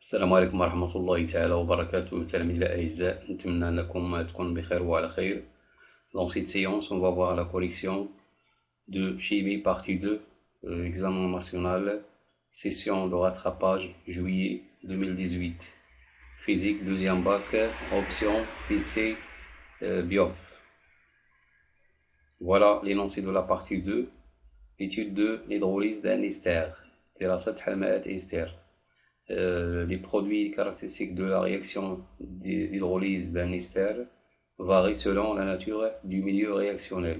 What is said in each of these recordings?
السلام عليكم ورحمة الله تعالى وبركاته. تلاميذ الأعزاء، نتمنى أنكم تكونوا بخير وعلى خير. Dans cette séance, on va voir la correction de chimie partie 2, examen national, session de rattrapage, juillet 2018. Physique, deuxième bac, option PC, BIOF. Voilà l'énoncé de la partie 2, étude de l'hydrolyse d'un ester, دراسة حماءة ester. Les produits caractéristiques de la réaction d'hydrolyse d'un ester varient selon la nature du milieu réactionnel.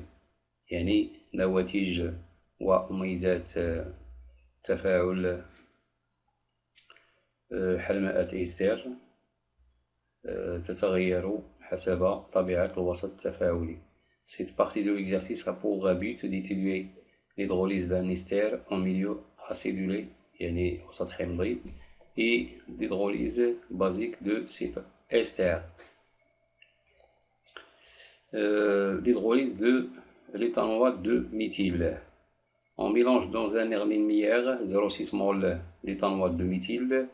يعني نواتج ومميزات تفاعل حماءة إستر تتغير حسب طبيعة الوسط التفاعلي. Cette partie de l'exercice a pour but d'étudier l'hydrolyse d'un ester en milieu acidulé, يعني وسط حمضي, et l'hydrolyse basique de cet ester. L'hydrolyse de l'éthanoate de méthyle. On mélange dans un hermine-mière 0,6 mol d'éthanoate de méthyle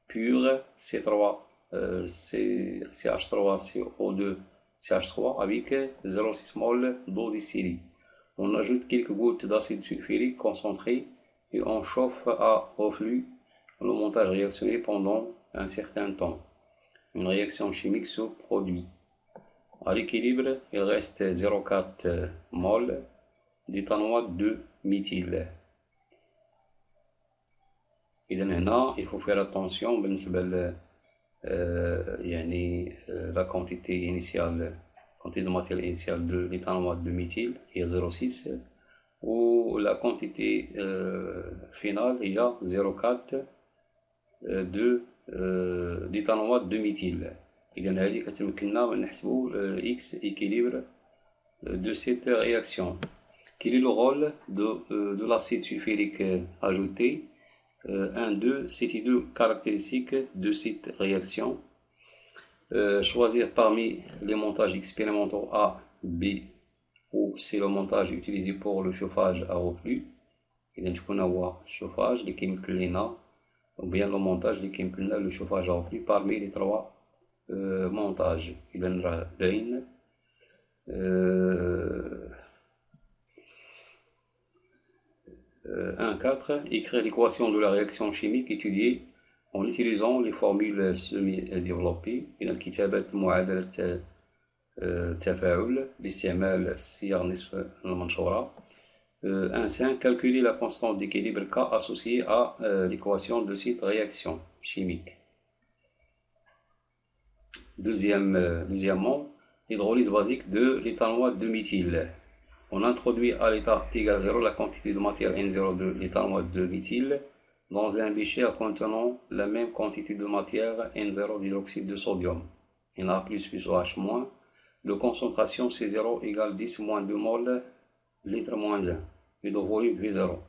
pur C3, CH3CO2 CH3 avec 0,6 mol d'eau distillée. On ajoute quelques gouttes d'acide sulfurique concentré et on chauffe à reflux le montage réactionné pendant un certain temps. Une réaction chimique se produit. À l'équilibre, il reste 0,4 mol d'éthanoate de méthyle. إذن هنا il faut faire attention بالنسبة la quantité initiale, quantité de matière initiale de l'éthanoate de méthyle est 0,6 ou la quantité finale il y a 0,4 d'éthanoate de méthyle. إذن هذه كتمكننا من نحسبوا X équilibre de cette réaction. Quel est le rôle de l'acide sulfurique ajouté? 1,2, c'est deux caractéristiques de cette réaction. Choisir parmi les montages expérimentaux A, B ou C le montage utilisé pour le chauffage à reflux. إذا شكون هو الشوفاج اللي كيمكن لنا ou bien le montage اللي كيمكن لنا le chauffage à reflux parmi les trois montages. إذا راه باين 1,4. Écrire l'équation de la réaction chimique étudiée en utilisant les formules semi-développées. إذا كتابة معادلة التفاعل باستعمال السياق نصف المنشورة. 1,5. Calculer la constante d'équilibre K associée à l'équation de cette réaction chimique. Deuxièmement, l'hydrolyse basique de l'éthanoate de méthyle. On introduit à l'état T égale 0 la quantité de matière N0 de l'éthanoate de méthyle dans un bécher contenant la même quantité de matière N0 d'hydroxyde de sodium, Na plus OH-, de concentration C0 égale 10 moins 2 mol litre moins 1 et de volume V0.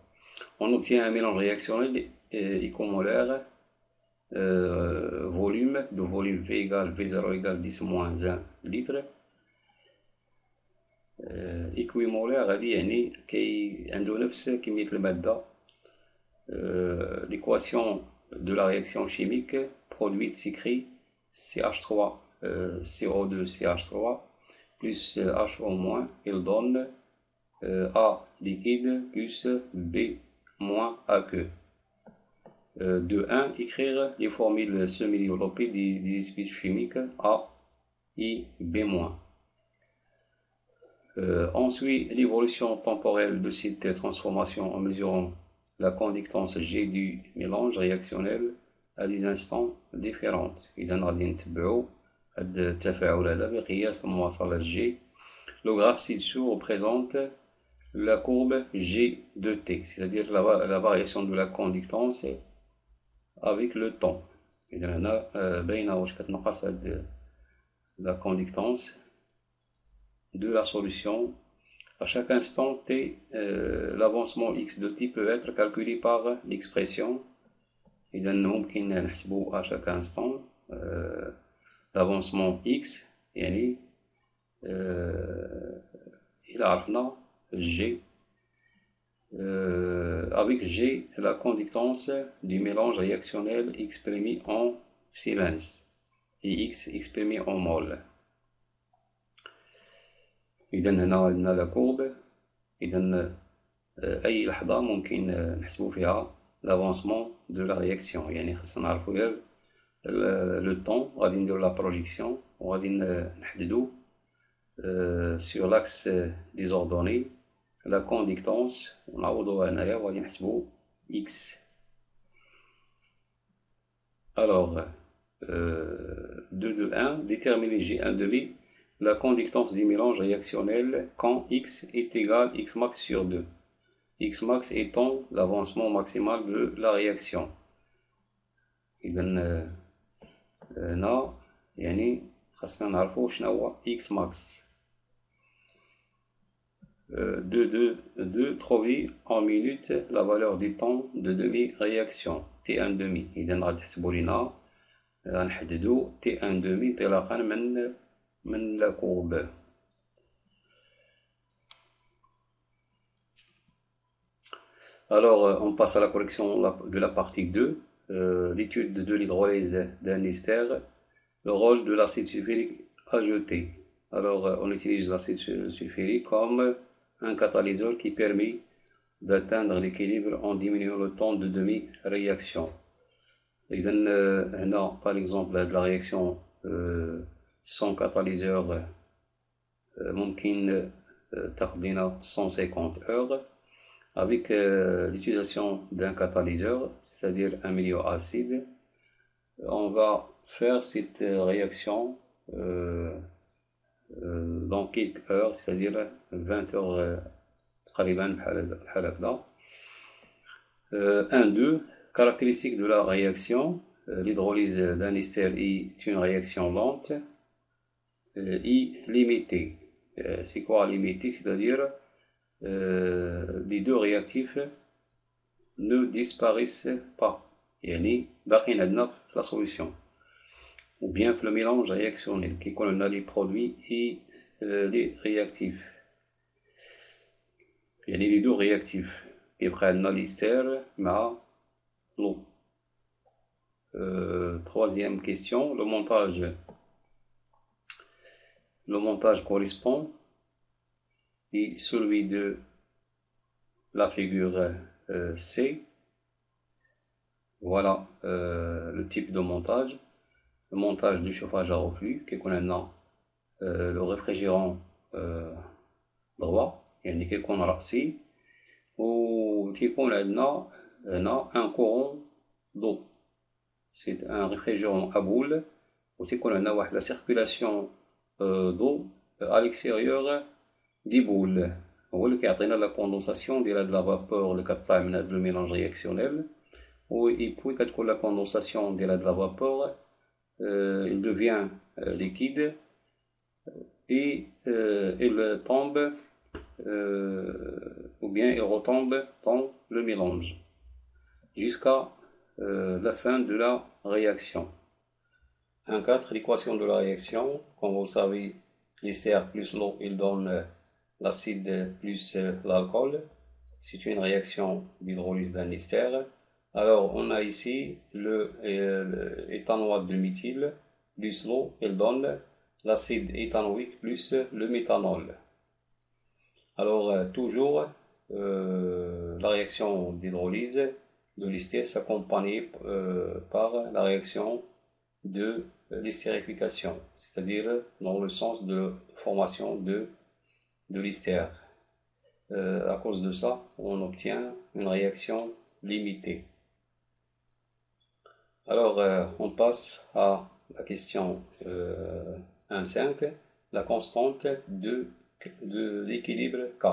On obtient un mélange réactionnel écomolaire volume V égale V0 égale 10 moins 1 litre. équimolaire هذه يعني عنده نفس كمية المادة. L'équation de la réaction chimique produite s'écrit CH3 CO2 CH3 plus HO-, il donne A liquide plus B moins aqueux. De 1, écrire les formules semi-développées des essences chimiques A, I, B-. Ensuite, l'évolution temporelle de cette transformation en mesurant la conductance G du mélange réactionnel à des instants différents. إذا غادي نتبعو هاد التفاعل هذا بقياس المواصلة G. Le graphe ci-dessous représente la courbe G de T, c'est-à-dire la variation de la conductance avec le temps. إذا هنا باينة واش كتنقص هاد la conductance de la solution. À chaque instant T, l'avancement X de T peut être calculé par l'expression. إذا ممكن نحسبو à chaque instant l'avancement X, يعني إلا عرفنا G avec G la conductance du mélange réactionnel exprimé en silence et X exprimé en mol. إذا هنا عندنا لا كورب. إذا أي لحظة ممكن نحسبو فيها l'avancement de la réaction. يعني خصنا نعرفو غير لو طون، غادي نديرو لا بروجيكسيون وغادي نحددو sur l'axe des ordonnées la conductance ونعوضوها هنايا وغادي نحسبو X. Alors 2.2.1 déterminer G1 de V la conductance du mélange réactionnel quand X est égal à X max sur 2. X max étant l'avancement maximal de la réaction. إذا هنا يعني خاصنا نعرفو شنو هو X max. 2 trouver en minutes la valeur du temps de demi-réaction T1 demi. إذا غادي تحسبو لينا غنحددو T1 demi انطلاقا من la courbe. Alors, on passe à la correction de la partie 2, l'étude de l'hydrolyse d'un ester, le rôle de l'acide sulfurique ajouté. Alors, on utilise l'acide sulfurique comme un catalyseur qui permet d'atteindre l'équilibre en diminuant le temps de demi-réaction. Par exemple, de la réaction sans catalyseur, ممكن تاخد لنا 150 heures. Avec l'utilisation d'un catalyseur, c'est-à-dire un milieu acide, on va faire cette réaction dans quelques heures, c'est-à-dire 20 heures تقريبا بحال هكذا. 1.2 caractéristiques de la réaction. L'hydrolyse d'un ester est une réaction lente et limitée. C'est quoi limitée? C'est-à-dire les deux réactifs ne disparaissent pas. يعني باقيين عندنا في la solution. Ou bien le mélange réactionnel qui contient les produits et les réactifs. يعني les deux réactifs. يبقى عندنا l'ester مع l'eau. Troisième question, le montage correspond et celui de la figure C. Voilà le type de montage. Le montage du chauffage à reflux qui connaît le réfrigérant droit, يعني كيكون رأسي وتيكون عندنا هنا un courant d'eau. C'est un réfrigérant à boule وتيكون عندنا واحد la circulation d'eau à l'extérieur des boules. هو اللي كيعطينا la condensation ديال de la vapeur اللي كتطلع من هذا الميلانج رياكسيونيل. Et puis كتكون la condensation ديال de la vapeur il devient liquide et il tombe ou bien il retombe dans le mélange jusqu'à la fin de la réaction. 1.4 l'équation de la réaction. Comme vous savez, l'ester plus l'eau il donne l'acide plus l'alcool. C'est une réaction d'hydrolyse d'un ester. Alors on a ici le éthanoate de méthyle plus l'eau, il donne l'acide éthanoïque plus le méthanol. Alors toujours la réaction d'hydrolyse de l'ester s'accompagne par la réaction de l'estérification, c'est-à-dire dans le sens de formation de l'ester. À cause de ça, on obtient une réaction limitée. Alors, on passe à la question 1.5, la constante de l'équilibre K.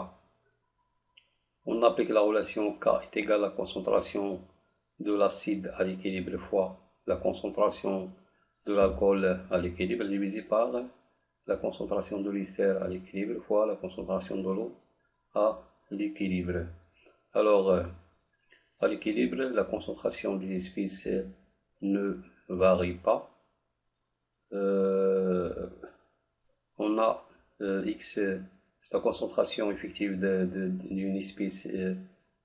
On applique la relation K est égale à la concentration de l'acide à l'équilibre fois la concentration de l'alcool à l'équilibre divisé par la concentration de l'ester à l'équilibre fois la concentration de l'eau à l'équilibre. Alors, à l'équilibre, la concentration des espèces ne varie pas. On a X, la concentration effective d'une espèce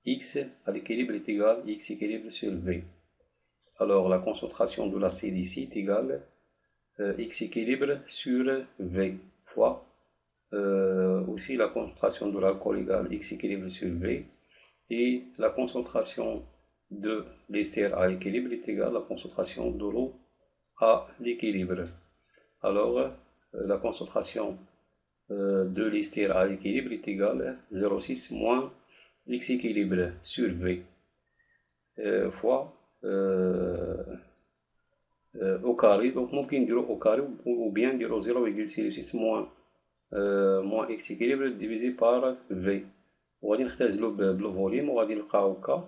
X à l'équilibre est égal à X équilibre sur V. Alors la concentration de l'acide ici est égale X équilibre sur V fois aussi la concentration de l'alcool égale X équilibre sur V, et la concentration de l'ester à l'équilibre est égale à la concentration de l'eau à l'équilibre. Alors la concentration de l'ester à l'équilibre est égale à 0,6 moins X équilibre sur V fois au carré. Donc ممكن نديرو au carré ou bien نديرو 0,6 moins X équilibre divisé par V. وغادي نختزلو بالفوليوم وغادي نلقاو K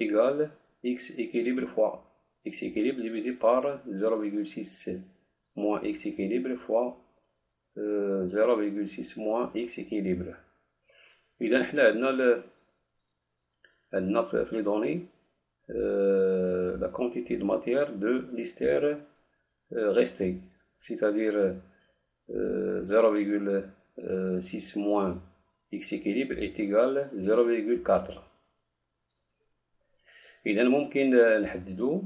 égale X équilibre fois X équilibre divisé par 0,6 moins X équilibre fois 0,6 moins X équilibre. إذا حنا عندنا في les données la quantité de matière de l'ester resté, c'est-à-dire 0,6 moins X équilibre est égal à 0,4. إذا ممكن نحددو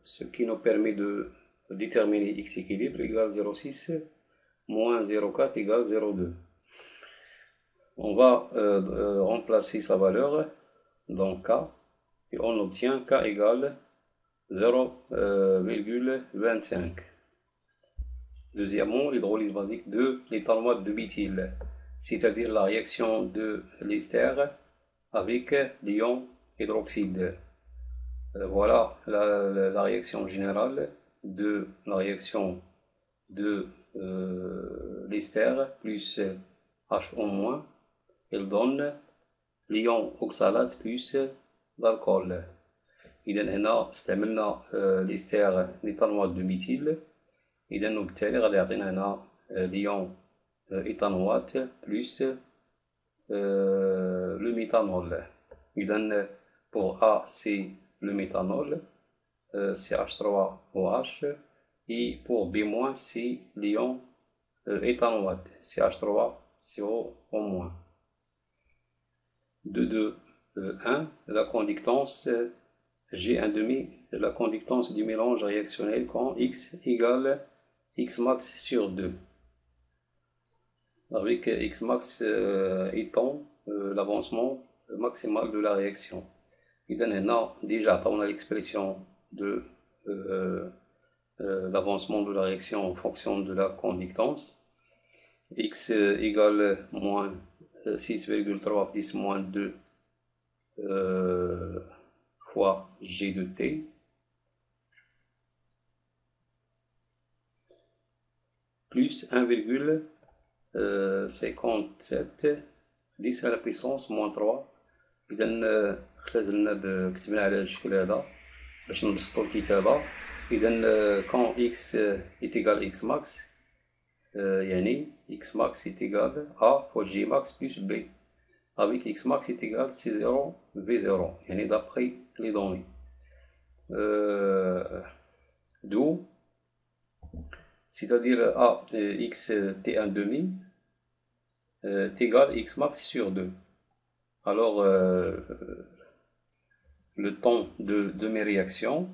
ce qui nous permet de déterminer X équilibre égale 0,6 moins 0,4 égale 0,2. On va remplacer sa valeur dans K et on obtient K égale 0,25. Deuxièmement, l'hydrolyse basique de l'éthanoate de méthyle, c'est-à-dire la réaction de l'ester avec l'ion hydroxyde. Voilà la réaction générale de la réaction de l'ester plus HO-. Elle donne l'ion oxalate plus l'alcool. إذا هنا استعملنا الإستر لإيثانوات دو ميثيل. إذا وبالتالي غادي يعطينا هنا ليون إيثانوات بلس لو ميثانول. إذا pour A c'est le méthanol, CH3OH, et pour B- c'est l'ion éthanoate, CH3CO-. 2,2,1 la conductance G1,5, la conductance du mélange réactionnel quand X égale X max sur 2, avec X max étant l'avancement maximal de la réaction. إذا هنا déjà on a l'expression de l'avancement de la réaction en fonction de la conductance. X égale moins 6,3 plus moins 2 fois G de T plus 1,57 10 à la puissance moins 3. إذا اختزلنا كتبنا على الشكل هذا باش نبسطو الكتابة. إذا quand X est égal à X max, يعني X max est égal à fois G max plus B, avec X max est égal à C0 V0, يعني d'après les données. D'où, c'est-à-dire A X T1,5 est égal à X max sur 2. Alors, le temps de mes réactions,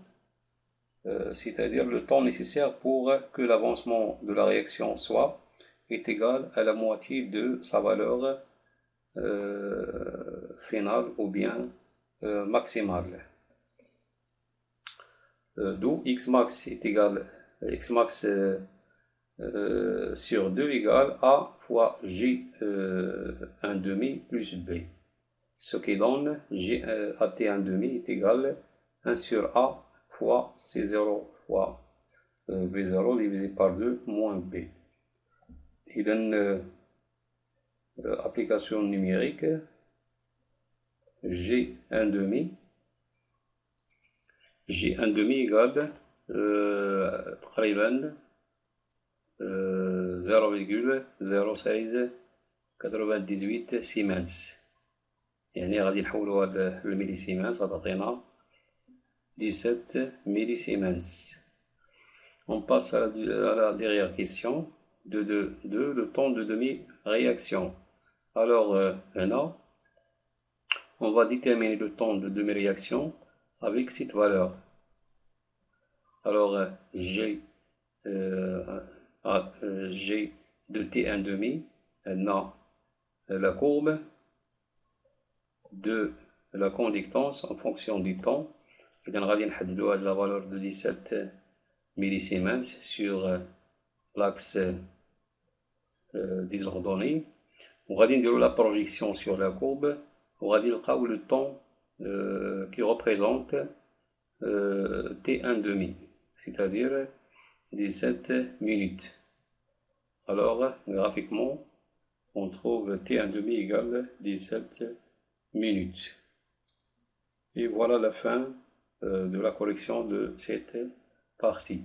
c'est-à-dire le temps nécessaire pour que l'avancement de la réaction soit est égal à la moitié de sa valeur finale ou bien maximale. D'où X max est égal X max sur 2 égale A fois G 1,5 plus B. Ce qui donne G AT 1,5 est égal à 1 sur A fois C0 fois V0 divisé par 2 moins B. Il donne application numérique G 1,5 égale تقريبا 0,0698 سيمنز. يعني غادي نحولو هاد الميلي سيمنز غتعطينا 17 ميلي سيمنز. On passe à la dernière question. 2, le temps de demi-réaction. Alors, هنا on va déterminer le temps de demi-réaction avec cette valeur. Alors, G de T1 demi, elle a la courbe de la conductance en fonction du temps. Et on va la valeur de 17 millisiemens sur l'axe désordonné. On va dire la projection sur la courbe. On va dire le temps qui représente T1 demi, c'est-à-dire 17 minutes. Alors, graphiquement, on trouve T1 demi égale 17 minutes. Et voilà la fin de la correction de cette partie.